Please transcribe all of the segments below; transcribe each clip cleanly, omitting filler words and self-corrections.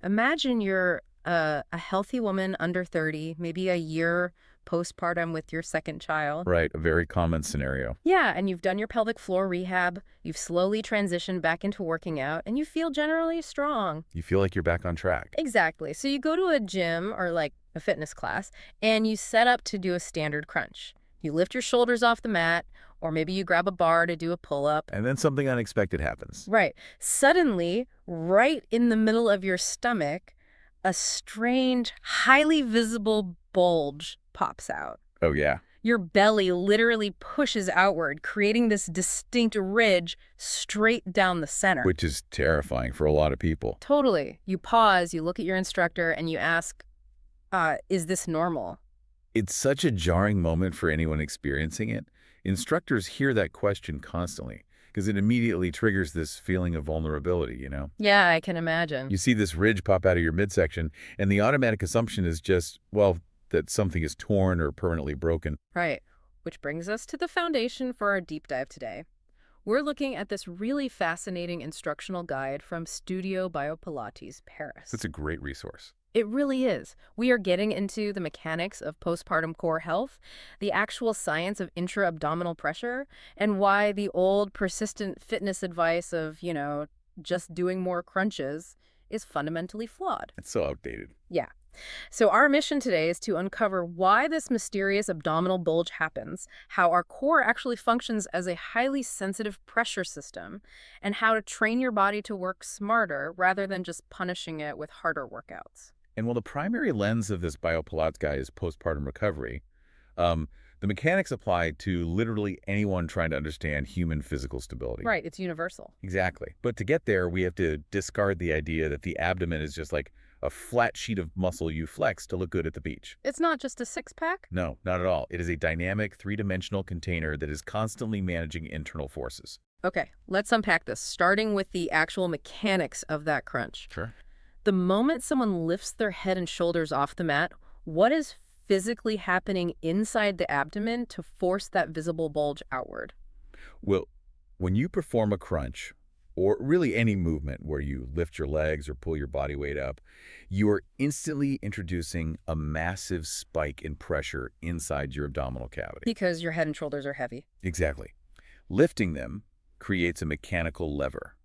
Imagine you're a healthy woman under 30, maybe a year postpartum with your second child. Right, a very common scenario. Yeah, and you've done your pelvic floor rehab, you've slowly transitioned back into working out, and you feel generally strong. You feel like you're back on track. Exactly. So you go to a gym or like a fitness class, and you set up to do a standard crunch. You lift your shoulders off the mat, or maybe you grab a bar to do a pull-up. And then something unexpected happens. Right. Suddenly, right in the middle of your stomach, a strange, highly visible bulge pops out. Oh, yeah. Your belly literally pushes outward, creating this distinct ridge straight down the center. Which is terrifying for a lot of people. Totally. You pause, you look at your instructor, and you ask, is this normal? It's such a jarring moment for anyone experiencing it. Instructors hear that question constantly because it immediately triggers this feeling of vulnerability, you know? Yeah, I can imagine. You see this ridge pop out of your midsection, and the automatic assumption is just, well, that something is torn or permanently broken. Right. Which brings us to the foundation for our deep dive today. We're looking at this really fascinating instructional guide from Studio Pilates, Paris. That's a great resource. It really is. We are getting into the mechanics of postpartum core health, the actual science of intra-abdominal pressure, and why the old persistent fitness advice of, just doing more crunches is fundamentally flawed. It's so outdated. Yeah. So our mission today is to uncover why this mysterious abdominal bulge happens, how our core actually functions as a highly sensitive pressure system, and how to train your body to work smarter rather than just punishing it with harder workouts. And while the primary lens of this BioPilates guy is postpartum recovery, the mechanics apply to literally anyone trying to understand human physical stability. Right, it's universal. Exactly. But to get there, we have to discard the idea that the abdomen is just like a flat sheet of muscle you flex to look good at the beach. It's not just a six-pack? No, not at all. It is a dynamic, three-dimensional container that is constantly managing internal forces. Okay, let's unpack this, starting with the actual mechanics of that crunch. Sure. The moment someone lifts their head and shoulders off the mat, what is physically happening inside the abdomen to force that visible bulge outward? Well, when you perform a crunch, or really any movement where you lift your legs or pull your body weight up, you are instantly introducing a massive spike in pressure inside your abdominal cavity. Because your head and shoulders are heavy. Exactly. Lifting them creates a mechanical lever,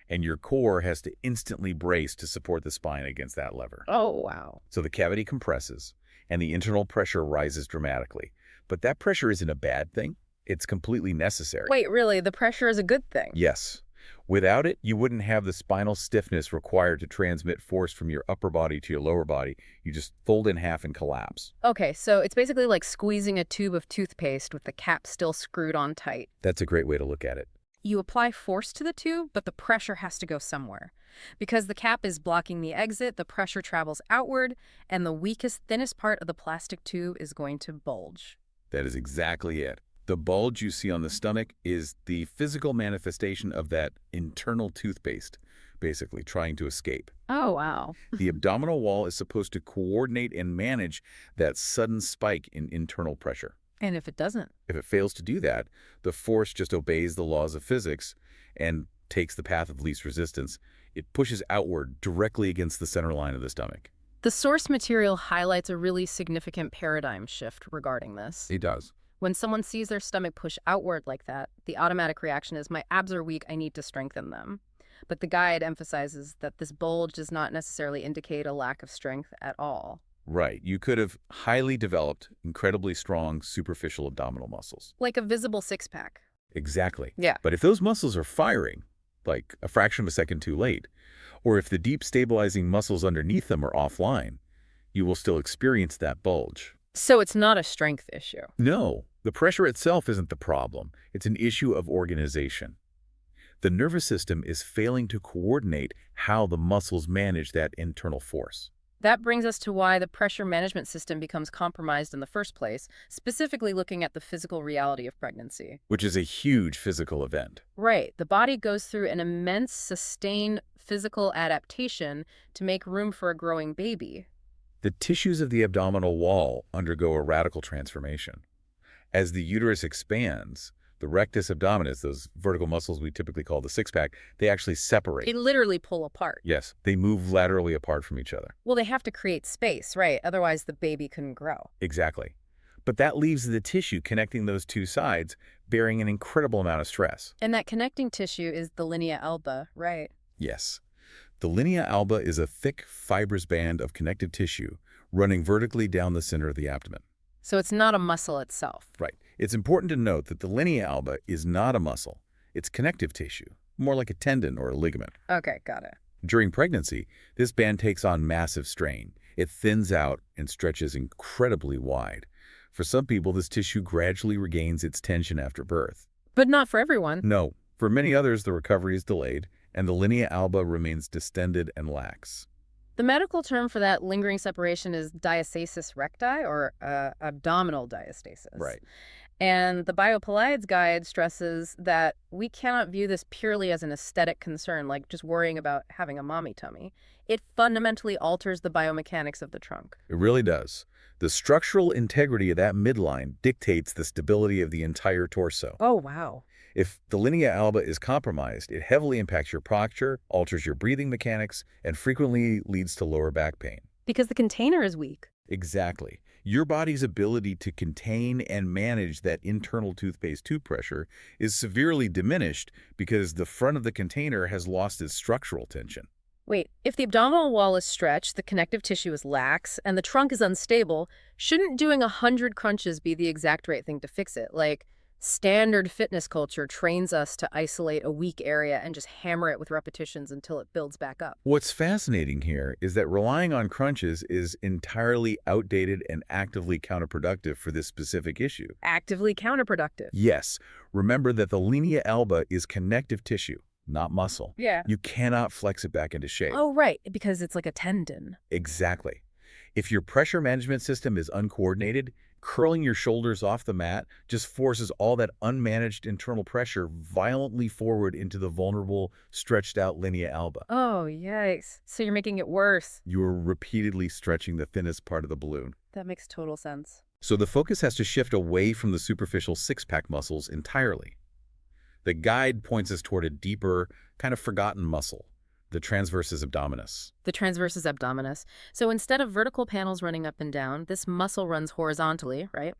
and your core has to instantly brace to support the spine against that lever. Oh, wow. So the cavity compresses, and the internal pressure rises dramatically. But that pressure isn't a bad thing. It's completely necessary. Wait, really? The pressure is a good thing? Yes. Without it, you wouldn't have the spinal stiffness required to transmit force from your upper body to your lower body. You just fold in half and collapse. Okay, so it's basically like squeezing a tube of toothpaste with the cap still screwed on tight. That's a great way to look at it. You apply force to the tube, but the pressure has to go somewhere. Because the cap is blocking the exit, the pressure travels outward, and the weakest, thinnest part of the plastic tube is going to bulge. That is exactly it. The bulge you see on the stomach is the physical manifestation of that internal toothpaste, basically trying to escape. Oh, wow. The abdominal wall is supposed to coordinate and manage that sudden spike in internal pressure. And if it doesn't? If it fails to do that, the force just obeys the laws of physics and takes the path of least resistance. It pushes outward directly against the center line of the stomach. The source material highlights a really significant paradigm shift regarding this. It does. When someone sees their stomach push outward like that, the automatic reaction is, my abs are weak, I need to strengthen them. But the guide emphasizes that this bulge does not necessarily indicate a lack of strength at all. Right. You could have highly developed, incredibly strong, superficial abdominal muscles. Like a visible six-pack. Exactly. Yeah. But if those muscles are firing, like a fraction of a second too late, or if the deep stabilizing muscles underneath them are offline, you will still experience that bulge. So it's not a strength issue. No, the pressure itself isn't the problem. It's an issue of organization. The nervous system is failing to coordinate how the muscles manage that internal force. That brings us to why the pressure management system becomes compromised in the first place, specifically looking at the physical reality of pregnancy. Which is a huge physical event. Right. The body goes through an immense, sustained physical adaptation to make room for a growing baby. The tissues of the abdominal wall undergo a radical transformation. As the uterus expands, The rectus abdominis, those vertical muscles we typically call the six-pack, they actually They separate. literally pull apart. Yes, they move laterally apart from each other. Well, they have to create space, right? Otherwise, the baby couldn't grow. Exactly. But that leaves the tissue connecting those two sides bearing an incredible amount of stress. And that connecting tissue is the linea alba, right? Yes. The linea alba is a thick, fibrous band of connective tissue running vertically down the center of the abdomen. So it's not a muscle itself. Right. It's important to note that the linea alba is not a muscle. It's connective tissue, more like a tendon or a ligament. Okay, got it. During pregnancy, this band takes on massive strain. It thins out and stretches incredibly wide. For some people, this tissue gradually regains its tension after birth. But not for everyone. No, for many others, the recovery is delayed, and the linea alba remains distended and lax. The medical term for that lingering separation is diastasis recti, or abdominal diastasis. Right. And the Pilates guide stresses that we cannot view this purely as an aesthetic concern, like just worrying about having a mommy tummy. It fundamentally alters the biomechanics of the trunk. It really does. The structural integrity of that midline dictates the stability of the entire torso. Oh, wow. If the linea alba is compromised, it heavily impacts your posture, alters your breathing mechanics, and frequently leads to lower back pain. Because the container is weak. Exactly. Your body's ability to contain and manage that internal toothpaste tube pressure is severely diminished because the front of the container has lost its structural tension. Wait, if the abdominal wall is stretched, the connective tissue is lax, and the trunk is unstable, shouldn't doing 100 crunches be the exact right thing to fix it? Like, standard fitness culture trains us to isolate a weak area and just hammer it with repetitions until it builds back up. What's fascinating here is that relying on crunches is entirely outdated and actively counterproductive for this specific issue. Actively counterproductive. Yes, remember that the linea alba is connective tissue, not muscle. Yeah. You cannot flex it back into shape. Oh, right, because it's like a tendon. Exactly. If your pressure management system is uncoordinated, curling your shoulders off the mat just forces all that unmanaged internal pressure violently forward into the vulnerable, stretched-out linea alba. Oh, yikes. So you're making it worse. You're repeatedly stretching the thinnest part of the balloon. That makes total sense. So the focus has to shift away from the superficial six-pack muscles entirely. The guide points us toward a deeper, kind of forgotten muscle, the transversus abdominis. The transversus abdominis. So instead of vertical panels running up and down, this muscle runs horizontally, right?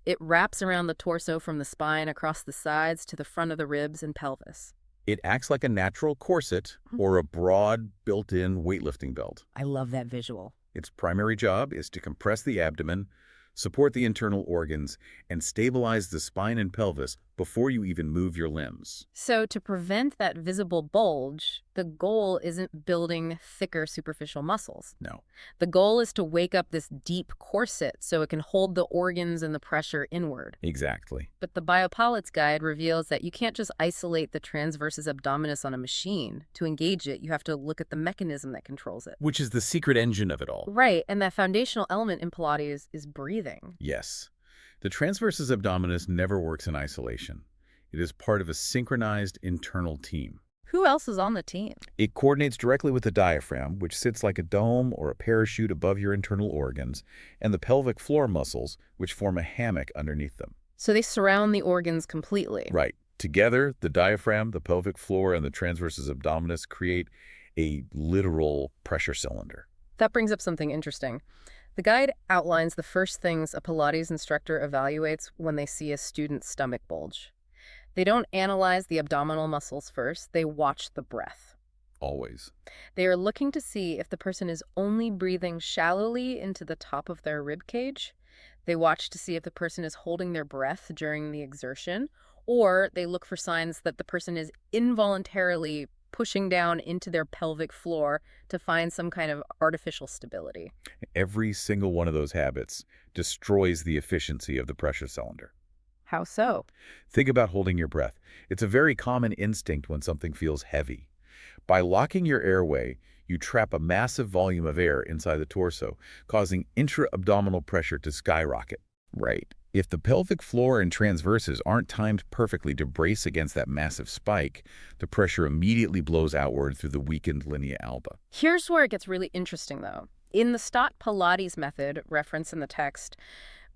It wraps around the torso from the spine across the sides to the front of the ribs and pelvis. It acts like a natural corset or a broad, built-in weightlifting belt. I love that visual. Its primary job is to compress the abdomen, support the internal organs, and stabilize the spine and pelvis before you even move your limbs. So to prevent that visible bulge, the goal isn't building thicker superficial muscles. No. The goal is to wake up this deep corset so it can hold the organs and the pressure inward. Exactly. But the Pilates guide reveals that you can't just isolate the transversus abdominis on a machine. To engage it, you have to look at the mechanism that controls it. Which is the secret engine of it all. Right, and that foundational element in Pilates is breathing. Yes. The transversus abdominis never works in isolation. It is part of a synchronized internal team. Who else is on the team? It coordinates directly with the diaphragm, which sits like a dome or a parachute above your internal organs, and the pelvic floor muscles, which form a hammock underneath them. So they surround the organs completely. Right. Together, the diaphragm, the pelvic floor, and the transversus abdominis create a literal pressure cylinder. That brings up something interesting. The guide outlines the first things a Pilates instructor evaluates when they see a student's stomach bulge. They don't analyze the abdominal muscles first, they watch the breath. Always. They are looking to see if the person is only breathing shallowly into the top of their rib cage. They watch to see if the person is holding their breath during the exertion, or they look for signs that the person is involuntarily pushing down into their pelvic floor to find some kind of artificial stability. Every single one of those habits destroys the efficiency of the pressure cylinder. How so? Think about holding your breath. It's a very common instinct when something feels heavy. By locking your airway, you trap a massive volume of air inside the torso, causing intra-abdominal pressure to skyrocket. Right. If the pelvic floor and transverses aren't timed perfectly to brace against that massive spike, the pressure immediately blows outward through the weakened linea alba. Here's where it gets really interesting, though. In the Stott Pilates method, referenced in the text,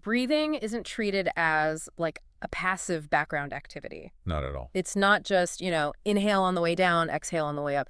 breathing isn't treated as like a passive background activity. Not at all. It's not just, inhale on the way down, exhale on the way up.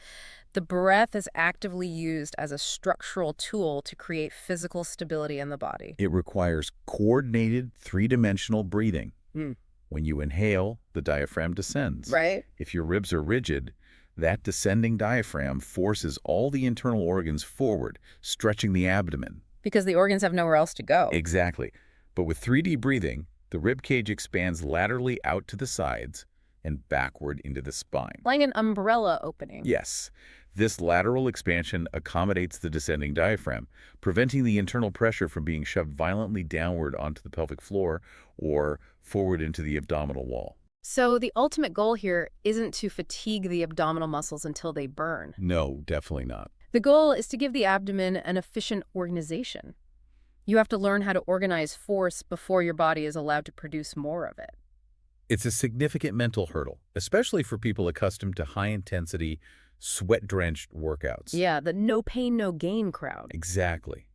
The breath is actively used as a structural tool to create physical stability in the body. It requires coordinated three-dimensional breathing. Mm. When you inhale, the diaphragm descends. Right? If your ribs are rigid, that descending diaphragm forces all the internal organs forward, stretching the abdomen. Because the organs have nowhere else to go. Exactly. But with 3D breathing, the rib cage expands laterally out to the sides and backward into the spine. Like an umbrella opening. Yes. This lateral expansion accommodates the descending diaphragm, preventing the internal pressure from being shoved violently downward onto the pelvic floor or forward into the abdominal wall. So the ultimate goal here isn't to fatigue the abdominal muscles until they burn. No, definitely not. The goal is to give the abdomen an efficient organization. You have to learn how to organize force before your body is allowed to produce more of it. It's a significant mental hurdle, especially for people accustomed to high-intensity, sweat-drenched workouts. Yeah, the no pain, no gain crowd. Exactly.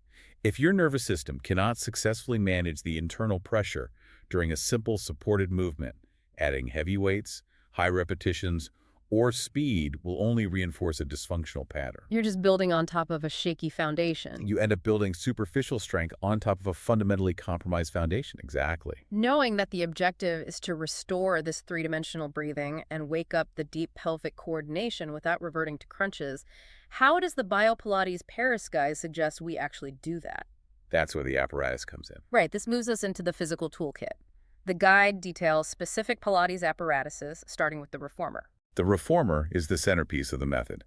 If your nervous system cannot successfully manage the internal pressure during a simple supported movement, adding heavy weights, high repetitions, or speed will only reinforce a dysfunctional pattern. You're just building on top of a shaky foundation. You end up building superficial strength on top of a fundamentally compromised foundation. Exactly. Knowing that the objective is to restore this three-dimensional breathing and wake up the deep pelvic coordination without reverting to crunches, how does the Pilates Paris guide suggest we actually do that? That's where the apparatus comes in. Right, this moves us into the physical toolkit. The guide details specific Pilates apparatuses, starting with the reformer. The reformer is the centerpiece of the method.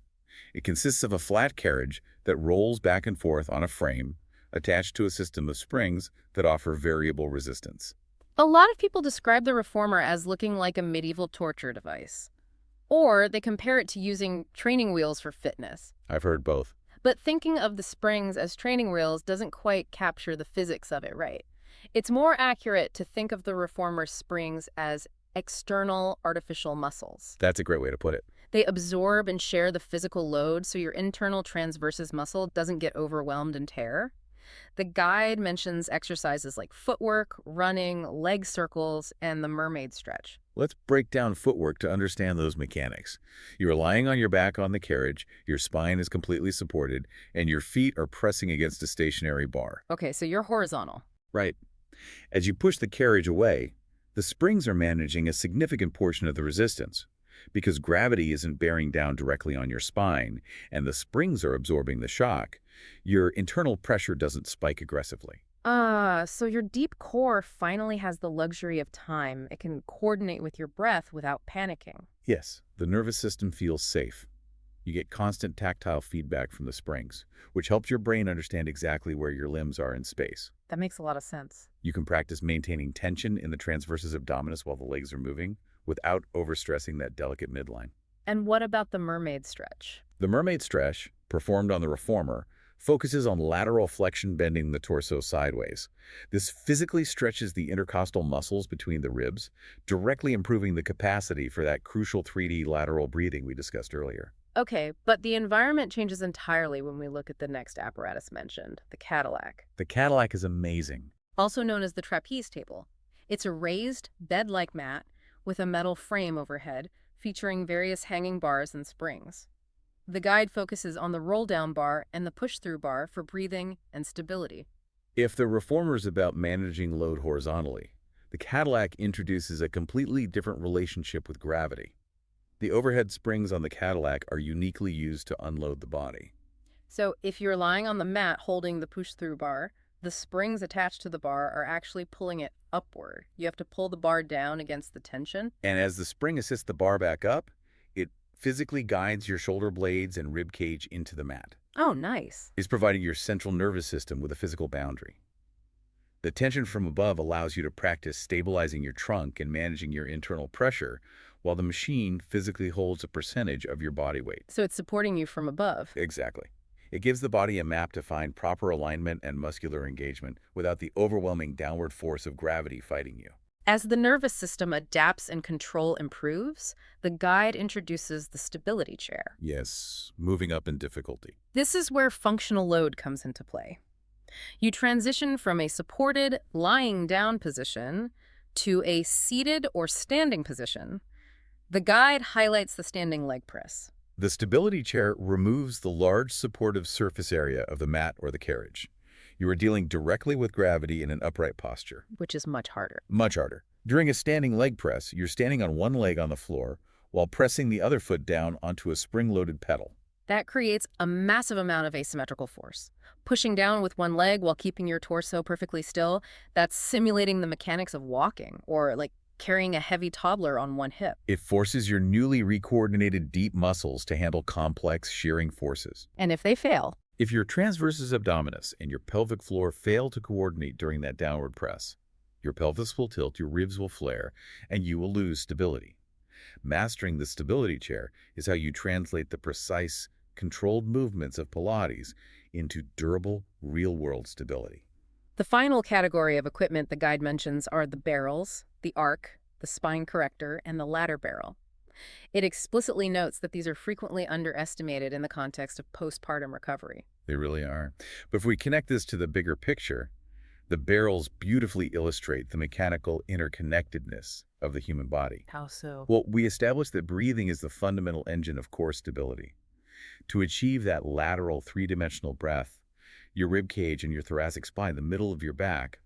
It consists of a flat carriage that rolls back and forth on a frame attached to a system of springs that offer variable resistance. A lot of people describe the reformer as looking like a medieval torture device. Or they compare it to using training wheels for fitness. I've heard both. But thinking of the springs as training wheels doesn't quite capture the physics of it right. It's more accurate to think of the reformer springs as external artificial muscles. That's a great way to put it. They absorb and share the physical load so your internal transversus muscle doesn't get overwhelmed and tear. The guide mentions exercises like footwork, running, leg circles, and the mermaid stretch. Let's break down footwork to understand those mechanics. You're lying on your back on the carriage, your spine is completely supported, and your feet are pressing against a stationary bar. Okay, so you're horizontal. Right. As you push the carriage away, the springs are managing a significant portion of the resistance. Because gravity isn't bearing down directly on your spine and the springs are absorbing the shock, your internal pressure doesn't spike aggressively. So your deep core finally has the luxury of time. It can coordinate with your breath without panicking. Yes, the nervous system feels safe. You get constant tactile feedback from the springs, which helps your brain understand exactly where your limbs are in space. That makes a lot of sense. You can practice maintaining tension in the transversus abdominis while the legs are moving without overstressing that delicate midline. And what about the mermaid stretch? The mermaid stretch, performed on the reformer, focuses on lateral flexion bending the torso sideways. This physically stretches the intercostal muscles between the ribs, directly improving the capacity for that crucial 3D lateral breathing we discussed earlier. Okay, but the environment changes entirely when we look at the next apparatus mentioned, the Cadillac. The Cadillac is amazing. Also known as the trapeze table. It's a raised, bed-like mat with a metal frame overhead featuring various hanging bars and springs. The guide focuses on the roll-down bar and the push-through bar for breathing and stability. If the reformer is about managing load horizontally, the Cadillac introduces a completely different relationship with gravity. The overhead springs on the Cadillac are uniquely used to unload the body. So if you're lying on the mat holding the push-through bar, the springs attached to the bar are actually pulling it upward. You have to pull the bar down against the tension. And as the spring assists the bar back up, it physically guides your shoulder blades and rib cage into the mat. Oh, nice. It's providing your central nervous system with a physical boundary. The tension from above allows you to practice stabilizing your trunk and managing your internal pressure, while the machine physically holds a percentage of your body weight. So it's supporting you from above. Exactly. It gives the body a map to find proper alignment and muscular engagement without the overwhelming downward force of gravity fighting you. As the nervous system adapts and control improves, the guide introduces the stability chair. Yes, moving up in difficulty. This is where functional load comes into play. You transition from a supported, lying down position to a seated or standing position. The guide highlights the standing leg press, The stability chair removes the large supportive surface area of the mat or the carriage. You are dealing directly with gravity in an upright posture. which is much harder. Much harder. During a standing leg press, you're standing on one leg on the floor while pressing the other foot down onto a spring-loaded pedal. That creates a massive amount of asymmetrical force. Pushing down with one leg while keeping your torso perfectly still, that's simulating the mechanics of walking, or like carrying a heavy toddler on one hip. It forces your newly recoordinated deep muscles to handle complex shearing forces. And if they fail, If your transversus abdominis and your pelvic floor fail to coordinate during that downward press, your pelvis will tilt, your ribs will flare, and you will lose stability. Mastering the stability chair is how you translate the precise, controlled movements of Pilates into durable, real-world stability. the final category of equipment the guide mentions are the barrels, the arc, the spine corrector, and the ladder barrel. It explicitly notes that these are frequently underestimated in the context of postpartum recovery. They really are. But if we connect this to the bigger picture, the barrels beautifully illustrate the mechanical interconnectedness of the human body. How so? Well, we established that breathing is the fundamental engine of core stability. To achieve that lateral three-dimensional breath, your rib cage and your thoracic spine, the middle of your back,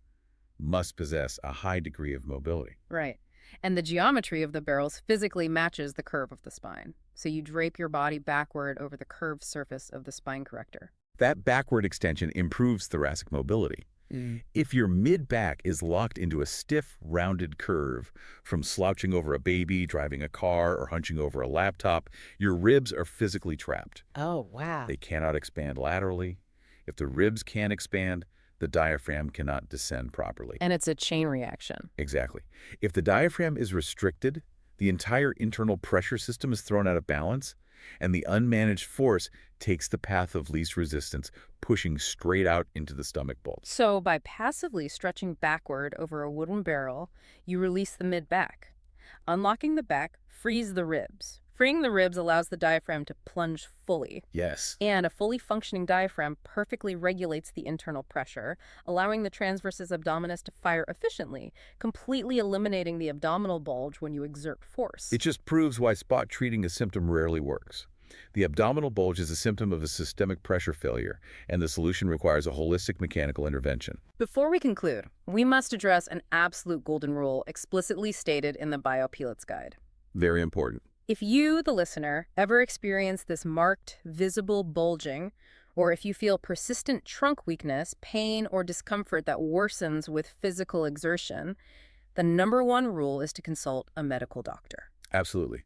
must possess a high degree of mobility. Right. And the geometry of the barrels physically matches the curve of the spine. So you drape your body backward over the curved surface of the spine corrector. That backward extension improves thoracic mobility. If your mid-back is locked into a stiff, rounded curve from slouching over a baby, driving a car, or hunching over a laptop, your ribs are physically trapped. Oh, wow. They cannot expand laterally. If the ribs can't expand, the diaphragm cannot descend properly. And it's a chain reaction. Exactly. If the diaphragm is restricted, the entire internal pressure system is thrown out of balance, and the unmanaged force takes the path of least resistance, pushing straight out into the stomach bulge. So by passively stretching backward over a wooden barrel, you release the mid-back. Unlocking the back frees the ribs. Freeing the ribs allows the diaphragm to plunge fully. Yes. And a fully functioning diaphragm perfectly regulates the internal pressure, allowing the transversus abdominis to fire efficiently, completely eliminating the abdominal bulge when you exert force. It just proves why spot treating a symptom rarely works. The abdominal bulge is a symptom of a systemic pressure failure, and the solution requires a holistic mechanical intervention. Before we conclude, we must address an absolute golden rule explicitly stated in the Pilates guide. Very important. If you, the listener, ever experience this marked, visible bulging, or if you feel persistent trunk weakness, pain, or discomfort that worsens with physical exertion, the #1 rule is to consult a medical doctor. Absolutely.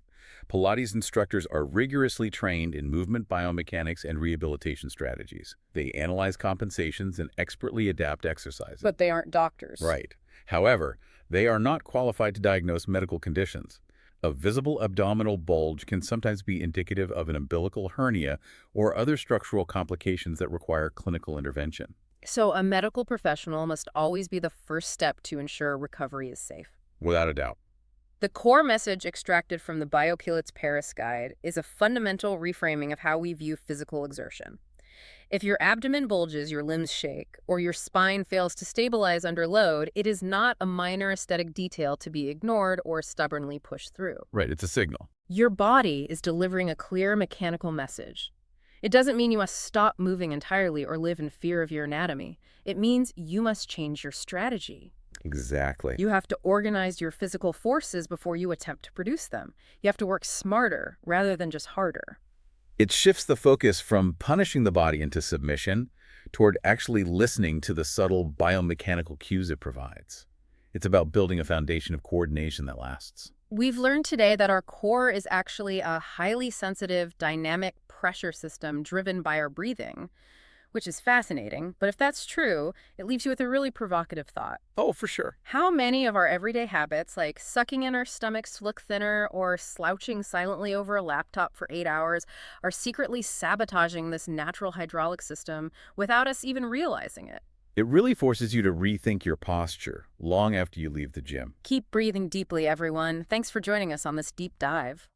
Pilates instructors are rigorously trained in movement biomechanics and rehabilitation strategies. They analyze compensations and expertly adapt exercises. But they aren't doctors. Right. However, they are not qualified to diagnose medical conditions. A visible abdominal bulge can sometimes be indicative of an umbilical hernia or other structural complications that require clinical intervention. So a medical professional must always be the first step to ensure recovery is safe. Without a doubt. The core message extracted from the Pilates Paris guide is a fundamental reframing of how we view physical exertion. If your abdomen bulges, your limbs shake, or your spine fails to stabilize under load, it is not a minor aesthetic detail to be ignored or stubbornly pushed through. Right, it's a signal. Your body is delivering a clear mechanical message. It doesn't mean you must stop moving entirely or live in fear of your anatomy. It means you must change your strategy. Exactly. You have to organize your physical forces before you attempt to produce them. You have to work smarter rather than just harder. It shifts the focus from punishing the body into submission toward actually listening to the subtle biomechanical cues it provides. It's about building a foundation of coordination that lasts. We've learned today that our core is actually a highly sensitive, dynamic pressure system driven by our breathing, which is fascinating. But if that's true, it leaves you with a really provocative thought. Oh, for sure. How many of our everyday habits, like sucking in our stomachs to look thinner or slouching silently over a laptop for 8 hours, are secretly sabotaging this natural hydraulic system without us even realizing it? It really forces you to rethink your posture long after you leave the gym. Keep breathing deeply, everyone. Thanks for joining us on this deep dive.